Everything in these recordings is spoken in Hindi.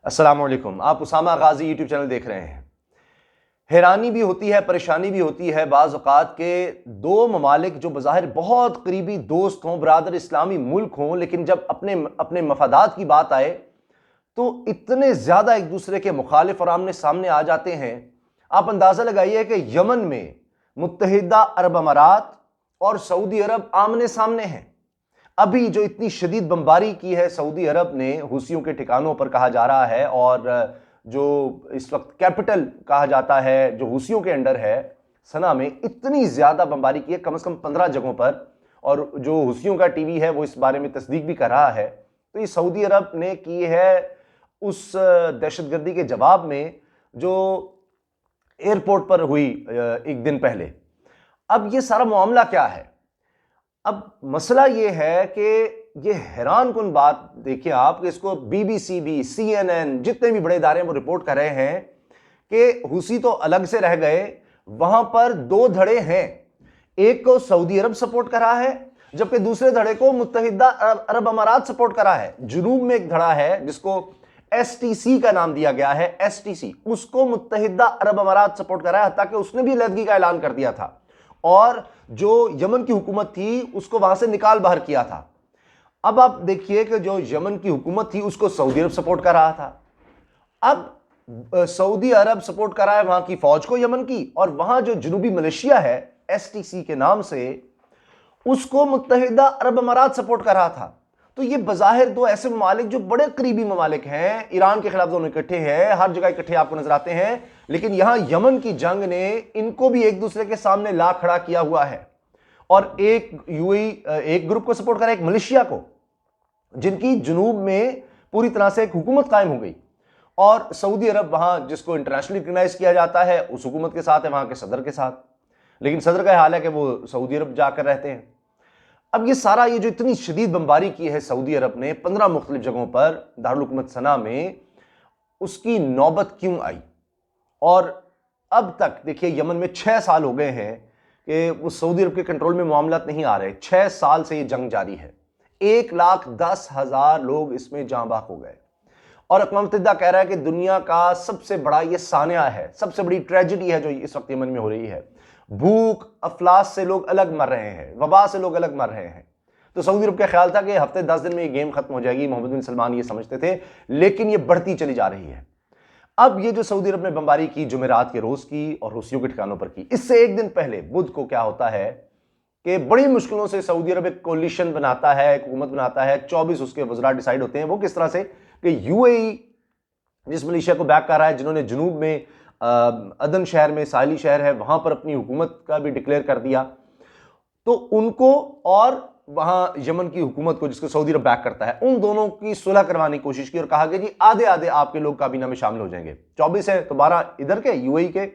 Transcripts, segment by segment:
अस्सलाम वालेकुम। आप उसामा गाजी यूट्यूब चैनल देख रहे हैं। हैरानी भी होती है, परेशानी भी होती है बाज़ औक़ात के दो ममालिक जो बज़ाहिर बहुत करीबी दोस्त हों, बरादर इस्लामी मुल्क हों, लेकिन जब अपने अपने मफादात की बात आए तो इतने ज़्यादा एक दूसरे के मुखालिफ और आमने सामने आ जाते हैं। आप अंदाज़ा लगाइए कि यमन में मुत्तहिदा अरब अमारात और सऊदी अरब आमने सामने हैं। अभी जो इतनी शदीद बमबारी की है सऊदी अरब ने हुसियों के ठिकानों पर, कहा जा रहा है, और जो इस वक्त कैपिटल कहा जाता है जो हुसियों के अंडर है, सना में इतनी ज्यादा बमबारी की है, कम से कम 15 जगहों पर। और जो हुसियों का टीवी है वो इस बारे में तस्दीक भी कर रहा है। तो ये सऊदी अरब ने की है उस दहशतगर्दी के जवाब में जो एयरपोर्ट पर हुई एक दिन पहले। अब ये सारा मामला क्या है? अब मसला यह है कि ये हैरान कुन बात देखिए आप कि इसको बीबीसी भी, CNN, जितने भी बड़े इदारे हैं वो रिपोर्ट कर रहे हैं कि हुसी तो अलग से रह गए, वहां पर दो धड़े हैं। एक को सऊदी अरब सपोर्ट कर रहा है, जबकि दूसरे धड़े को मुत्तहिदा अरब अमारात सपोर्ट कर रहा है। जुनूब में एक धड़ा है जिसको STC का नाम दिया गया है, STC, उसको मुत्तहिदा अरब अमारात सपोर्ट कर रहा है, ताकि उसने भी अलहदगी का ऐलान कर दिया था और जो यमन की हुकूमत थी उसको वहां से निकाल बाहर किया था। अब आप देखिए कि जो यमन की हुकूमत थी उसको सऊदी अरब सपोर्ट कर रहा था। अब सऊदी अरब सपोर्ट कर रहा है वहां की फौज को, यमन की, और वहां जो जनूबी मलेशिया है STC के नाम से, उसको मुत्तहिदा अरब अमारात सपोर्ट कर रहा था। तो ये बज़ाहिर दो ऐसे ममालिक जो बड़े करीबी ममालिक हैं, ईरान के खिलाफ दोनों इकट्ठे हैं, हर जगह इकट्ठे आपको नजर आते हैं, लेकिन यहां यमन की जंग ने इनको भी एक दूसरे के सामने ला खड़ा किया हुआ है। और एक UAE एक ग्रुप को सपोर्ट कर रहा है, एक मलेशिया को, जिनकी जुनूब में पूरी तरह से एक हुकूमत कायम हो गई, और सऊदी अरब वहां जिसको इंटरनेशनली रिकग्नाइज किया जाता है उस हुकूमत के साथ है, वहां के सदर के साथ। लेकिन सदर का हाल है कि वो सऊदी अरब जाकर रहते हैं। अब ये सारा ये जो इतनी शदीद बमबारी की है सऊदी अरब ने 15 मुख्तलिफ जगहों पर दारुल हुकूमत सना में, उसकी नौबत क्यों आई? और अब तक देखिए यमन में 6 साल हो गए हैं कि वो सऊदी अरब के कंट्रोल में मामला नहीं आ रहे। 6 साल से ये जंग जारी है। 1,10,000 लोग इसमें जाँ बाक हो गए, और अक़वाम मुत्तहिदा कह रहा है कि दुनिया का सबसे बड़ा ये सानिया है, सबसे बड़ी ट्रेजेडी है जो इस वक्त यमन में हो रही है। भूख अफलास से लोग अलग मर रहे हैं, वबा से लोग अलग मर रहे हैं। तो सऊदी अरब का ख्याल था कि हफ्ते 10 दिन में ये गेम खत्म हो जाएगी, मोहम्मद बिन सलमान ये समझते थे, लेकिन ये बढ़ती चली जा रही है। अब ये जो सऊदी अरब ने बमबारी की जुमेरात के रोज की और हुसियों के ठिकानों पर की, इससे एक दिन पहले बुध को क्या होता है कि बड़ी मुश्किलों से सऊदी अरब एक कोलिशन बनाता है, एक हुकूमत बनाता है। 24 उसके वज़रा डिसाइड होते हैं। वो किस तरह से कि UAE जिस मलेशिया को बैक कर रहा है, जिन्होंने जुनूब में अदन शहर में, साहिली शहर है, वहां पर अपनी हुकूमत का भी डिक्लेयर कर दिया, तो उनको और वहां यमन की हुकूमत को जिसको सऊदी अरब बैक करता है, उन दोनों की सुलह करवाने की कोशिश की और कहा कि जी आधे आधे आपके लोग काबीना में शामिल हो जाएंगे। 24 है तो 12 इधर के UAE के,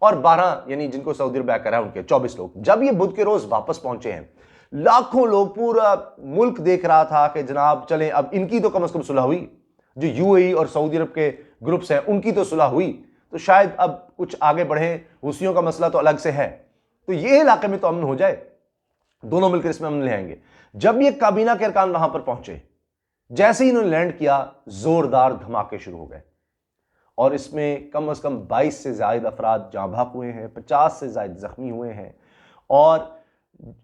और 12 यानी जिनको सऊदी अरब बैक कर रहा है उनके 24 लोग। जब ये बुध के रोज वापस पहुंचे हैं, लाखों लोग, पूरा मुल्क देख रहा था कि जनाब चलें अब इनकी तो कम से कम सुलह हुई, जो UAE और सऊदी अरब के ग्रुप्स हैं उनकी तो सुलह हुई, तो शायद अब कुछ आगे बढ़े। हुसियों का मसला तो अलग से है, तो ये इलाके में तो अमन हो जाए, दोनों मिलकर इसमें अमन ले आएंगे। जब ये काबीना के अरकान वहां पर पहुंचे, जैसे ही इन्होंने लैंड किया, जोरदार धमाके शुरू हो गए, और इसमें कम से कम 22 से ज्यादा अफराद जाँ भाग हुए हैं, 50 से ज्यादा जख्मी हुए हैं। और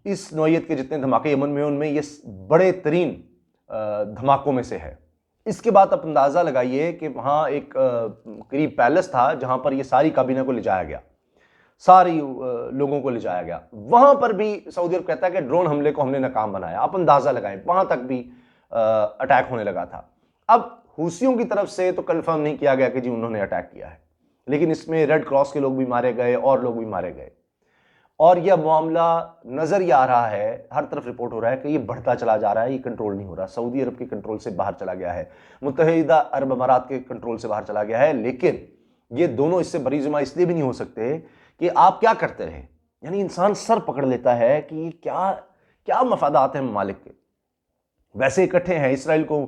इस नौयत के जितने धमाके यमन में, उनमें ये बड़े तरीन धमाकों में से है। इसके बाद आप अंदाजा लगाइए कि वहां एक करीब पैलेस था जहां पर ये सारी काबीना को ले जाया गया, सारी लोगों को ले जाया गया। वहां पर भी सऊदी अरब कहता है कि ड्रोन हमले को हमने नाकाम बनाया। आप अंदाजा लगाएं, वहां तक भी अटैक होने लगा था। अब हुसियों की तरफ से तो कंफर्म नहीं किया गया कि जी उन्होंने अटैक किया है, लेकिन इसमें रेड क्रॉस के लोग भी मारे गए और लोग भी मारे गए, और यह मामला नजर ही आ रहा है, हर तरफ रिपोर्ट हो रहा है कि ये बढ़ता चला जा रहा है, ये कंट्रोल नहीं हो रहा, सऊदी अरब के कंट्रोल से बाहर चला गया है, मुत्तहिदा अरब अमारात के कंट्रोल से बाहर चला गया है। लेकिन ये दोनों इससे बरीजुमा इसलिए भी नहीं हो सकते कि आप क्या करते रहे। यानी इंसान सर पकड़ लेता है कि ये क्या क्या मफादात हैं ममालिक के, वैसे इकट्ठे हैं। इसराइल को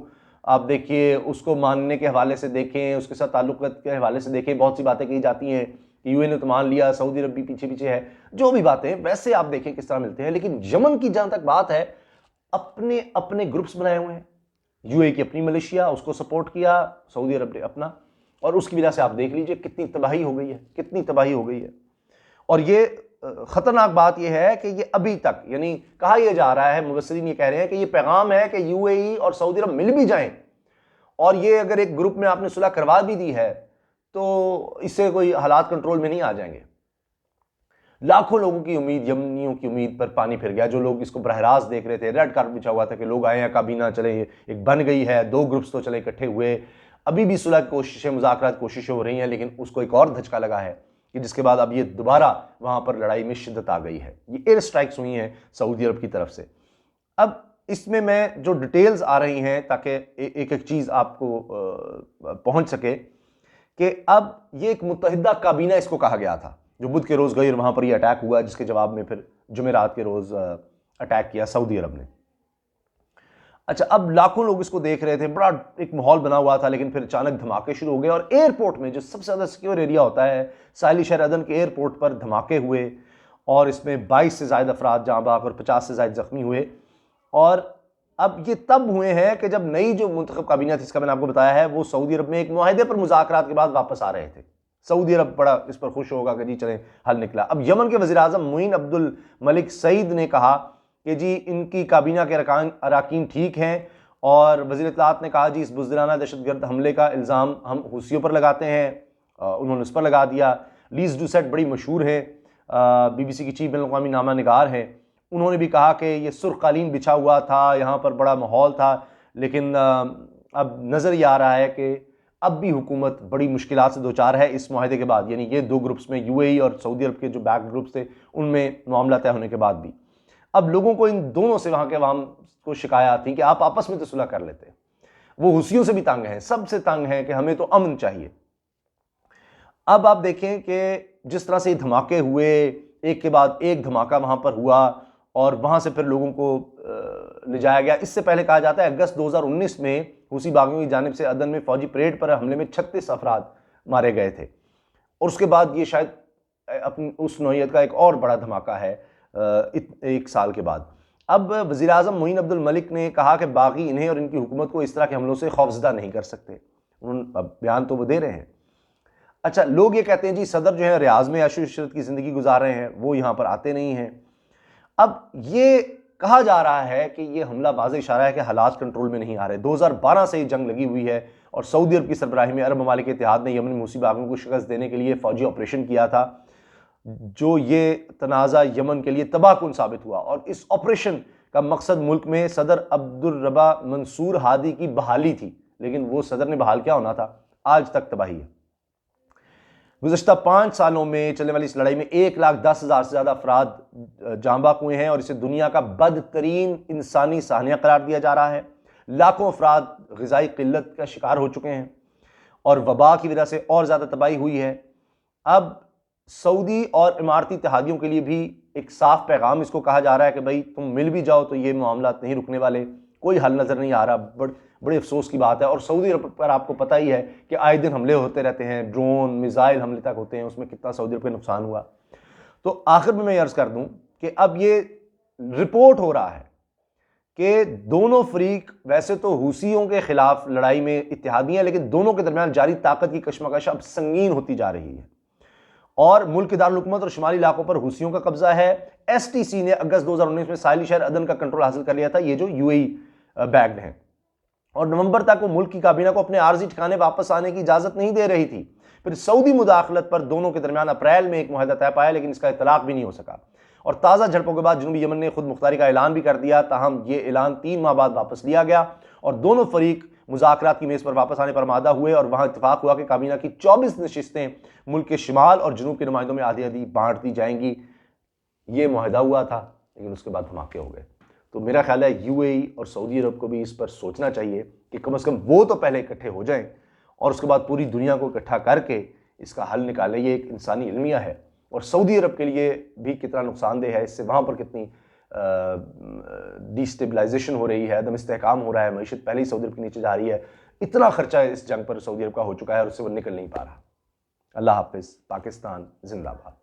आप देखिए, उसको मानने के हवाले से देखें, उसके साथ ताल्लुकात के हवाले से देखें, बहुत सी बातें कही जाती हैं कि UN ने तो मान लिया, सऊदी अरब भी पीछे पीछे है, जो भी बातें वैसे आप देखें किस तरह मिलते हैं। लेकिन यमन की जहां तक बात है, अपने अपने ग्रुप्स बनाए हुए हैं, यूएई की अपनी मिलिशिया, उसको सपोर्ट किया, सऊदी अरब ने अपना, और उसकी वजह से आप देख लीजिए कितनी तबाही हो गई है, कितनी तबाही हो गई है। और ये खतरनाक बात यह है कि ये अभी तक, यानी कहा यह जा रहा है, मुबस्सिरीन ये कह रहे हैं कि ये पैगाम है कि यूएई और सऊदी अरब मिल भी जाएं, और ये अगर एक ग्रुप में आपने सुलह करवा भी दी है तो इससे कोई हालात कंट्रोल में नहीं आ जाएंगे। लाखों लोगों की उम्मीद, यमनियों की उम्मीद पर पानी फिर गया। जो लोग इसको बरह रास्त देख रहे थे, रेड कार्पेट बिछा हुआ था कि लोग आए हैं, काबीना चले, एक बन गई है, दो ग्रुप्स तो चले इकट्ठे हुए, अभी भी सुलह की कोशिशें, मुज़ाकरात कोशिशें हो रही हैं, लेकिन उसको एक और धचका लगा है कि जिसके बाद अब ये दोबारा वहां पर लड़ाई में शिद्दत आ गई है। ये एयर स्ट्राइक्स हुई हैं सऊदी अरब की तरफ से। अब इसमें मैं जो डिटेल्स आ रही हैं ताकि एक एक चीज़ आपको पहुंच सके, कि अब ये एक मुत्तहिदा काबीना इसको कहा गया था, जो बुध के रोज़ गई और वहां पर ये अटैक हुआ, जिसके जवाब में फिर जुमेरात के रोज़ अटैक किया सऊदी अरब ने। अच्छा, अब लाखों लोग इसको देख रहे थे, बड़ा एक माहौल बना हुआ था, लेकिन फिर अचानक धमाके शुरू हो गए और एयरपोर्ट में, जो सबसे ज़्यादा सिक्योर एरिया होता है साहिली शहर अदन के एयरपोर्ट पर, धमाके हुए और इसमें 22 से ज़्यादा अफराद जाँ बाग और 50 से ज़्यादा ज़ख्मी हुए। और अब ये तब हुए हैं कि जब नई जो मुंतखब काबीना थी, इसका मैंने आपको बताया है, वो सऊदी अरब में एक मुआहदे पर मुज़ाकरात के बाद वापस आ रहे थे। सऊदी अरब बड़ा इस पर खुश होगा कि जी चलें हल निकला। अब यमन के वज़ीर आज़म मुइन अब्दुल मलिक सईद ने कहा कि जी इनकी काबीना के अरकान ठीक हैं, और वज़ीर इत्तलात ने कहा जी इस बुज़दिलाना दहशतगर्द हमले का इल्ज़ाम हम हुसियों पर लगाते हैं। उन्होंने उस पर लगा दिया। लीज़ डुसेट बड़ी मशहूर है, BBC की चीफ बैनुल-अक़वामी नामा निगार हैं, उन्होंने भी कहा कि ये सुर्ख़ बिछा हुआ था, यहाँ पर बड़ा माहौल था, लेकिन अब नज़र ये आ रहा है कि अब भी हुकूमत बड़ी मुश्किलात से दो चार है इस मुआहदे के बाद। यानी ये दो ग्रुप्स में, यूएई और सऊदी अरब के जो बैक ग्रुप्स थे, उनमें मामला तय होने के बाद भी अब लोगों को इन दोनों से, वहाँ के अवाम को शिकायत थी कि आप आपस में तो सुलह कर लेते। वो हुसियों से भी तंग हैं, सबसे तंग हैं कि हमें तो अमन चाहिए। अब आप देखें कि जिस तरह से धमाके हुए, एक के बाद एक धमाका वहाँ पर हुआ और वहाँ से फिर लोगों को ले जाया गया। इससे पहले कहा जाता है अगस्त 2019 में हुसी बागियों की जानिब से अदन में फौजी परेड पर हमले में 36 अफराद मारे गए थे, और उसके बाद ये शायद अपनी उस नौइयत का एक और बड़ा धमाका है एक साल के बाद। अब वज़ीर आज़म मुइन अब्दुल मलिक ने कहा कि बागी इन्हें और इनकी हुकूमत को इस तरह के हमलों से खौफजदा नहीं कर सकते। अब बयान तो वो दे रहे हैं। अच्छा, लोग ये कहते हैं जी सदर जो है रियाज में ऐशो इशरत की ज़िंदगी गुजार रहे हैं, वो यहाँ पर आते नहीं हैं। अब ये कहा जा रहा है कि ये हमला वाज़ेह इशारा है कि हालात कंट्रोल में नहीं आ रहे। 2012 से ये जंग लगी हुई है और सऊदी अरब की सरबराही में अरब ममालिक इत्तेहाद ने यमन में हुसी बागियों को शिकस्त देने के लिए फ़ौजी ऑपरेशन किया था, जो ये तनाज़ा यमन के लिए तबाहकुन साबित हुआ। और इस ऑपरेशन का मकसद मुल्क में सदर अब्दुल रबा मंसूर हादी की बहाली थी, लेकिन वो सदर ने बहाल क्या होना था, आज तक तबाही है। गुज़श्ता 5 सालों में चलने वाली इस लड़ाई में 1,10,000 से ज़्यादा अफराद जाँ बाक हुए हैं और इसे दुनिया का बदतरीन इंसानी साहनिया करार दिया जा रहा है। लाखों अफराद ग़िज़ाई क़िल्लत का शिकार हो चुके हैं और वबा की वजह से और ज़्यादा तबाही हुई है। अब सऊदी और इमारती इत्तेहादियों के लिए भी एक साफ पैगाम इसको कहा जा रहा है कि भाई तुम मिल भी जाओ तो ये मामला नहीं रुकने वाले, कोई हल नज़र नहीं आ रहा। बड़े अफसोस की बात है। और सऊदी अरब पर आपको पता ही है कि आए दिन हमले होते रहते हैं, ड्रोन मिसाइल हमले तक होते हैं, उसमें कितना सऊदी अरब का नुकसान हुआ। तो आखिर में मैं अर्ज़ कर दूं कि अब ये रिपोर्ट हो रहा है कि दोनों फरीक वैसे तो हुसियों के खिलाफ लड़ाई में इत्तेहादी हैं, लेकिन दोनों के दरमियान जारी ताकत की कशमकश अब संगीन होती जा रही है और मुल्क के दारुल हुकूमत और शुमाली इलाकों पर हुसियों का कब्जा है। STC ने अगस्त 2019 में साहिली शहर अदन का कंट्रोल हासिल कर लिया था, ये जो UAE बैग्ड हैं, और नवंबर तक वो मुल्क की काबीना को अपने आर्जी ठिकाने वापस आने की इजाजत नहीं दे रही थी। फिर सऊदी मुदाखलत पर दोनों के दरमियान अप्रैल में एक मुआहदा तय पाया, लेकिन इसका इतलाक भी नहीं हो सका और ताज़ा झड़पों के बाद जनूबी यमन ने खुद मुख्तारी का ऐलान भी कर दिया। ताहम ये ऐलान 3 माह बाद वापस लिया गया और दोनों फरीक मुज़ाकरात की मेज़ पर वापस आने पर आमादा हुए और वहाँ इत्तफाक हुआ कि काबीना की 24 नशिस्तें मुल्क के शिमाल और जनूब के नुमाइंदों में आधी आधी बांट दी जाएंगी। ये मुआहदा हुआ था, लेकिन उसके बाद धमाके हो गए। तो मेरा ख्याल है UAE और सऊदी अरब को भी इस पर सोचना चाहिए कि कम से कम वो तो पहले इकट्ठे हो जाएं और उसके बाद पूरी दुनिया को इकट्ठा करके इसका हल निकालें। ये एक इंसानी इल्मिया है और सऊदी अरब के लिए भी कितना नुकसानदेह है, इससे वहाँ पर कितनी डिस्टेबलाइजेशन हो रही है, अदम इस्तेहकाम हो रहा है, मईशत पहले ही सऊदी अरब के नीचे जा रही है। इतना खर्चा इस जंग पर सऊदी अरब का हो चुका है और उससे वो निकल नहीं पा रहा। अल्लाह हाफिज़। पाकिस्तान जिंदाबाद।